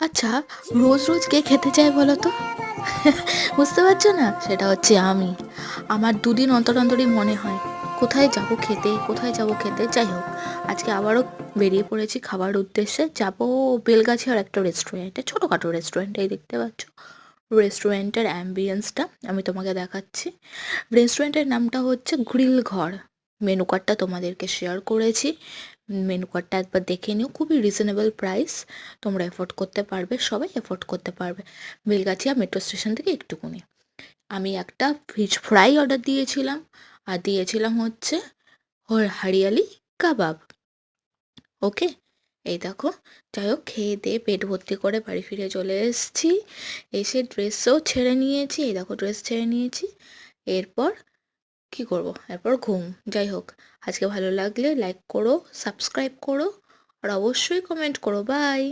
আচ্ছা, রোজ রোজ কে খেতে চায় বলো তো? বুঝতে পারছো না? সেটা হচ্ছে আমি। আমার দুদিন অন্তর অন্তরই মনে হয় কোথায় যাব খেতে, কোথায় যাব খেতে। যাই হোক, আজকে আবারও বেরিয়ে পড়েছি খাবার উদ্দেশ্যে। যাব বেলগাছিয়ার একটা রেস্টুরেন্টে, ছোটোখাটো রেস্টুরেন্ট। এই দেখতে পাচ্ছ রেস্টুরেন্টের অ্যাম্বিয়েন্সটা আমি তোমাকে দেখাচ্ছি। রেস্টুরেন্টের নামটা হচ্ছে গ্রিল ঘর। মেনু কার্ডটা তোমাদেরকে শেয়ার করেছি। মেনু কার্ডটা একবার দেখে নিও, খুবই রিজনেবল প্রাইস। তোমরা এফোর্ড করতে পারবে, সবাই এফোর্ড করতে পারবে। বেলগাছিয়া মেট্রো স্টেশন থেকে একটুকুনি। আমি একটা ফিশ ফ্রাই অর্ডার দিয়েছিলাম, আর দিয়েছিলাম হচ্ছে হরিয়ালি কাবাব। ওকে, এই দেখো। যাই হোক, খেয়ে দিয়ে পেট ভর্তি করে বাড়ি ফিরে চলে এসেছি। এসে ড্রেসও ছেড়ে নিয়েছি, এই দেখো ড্রেস ছেড়ে নিয়েছি। এরপর কি করব? এরপর ঘুম। যাই হোক, আজকে ভালো লাগলে লাইক করো, সাবস্ক্রাইব করো, আর অবশ্যই কমেন্ট করো। বাই।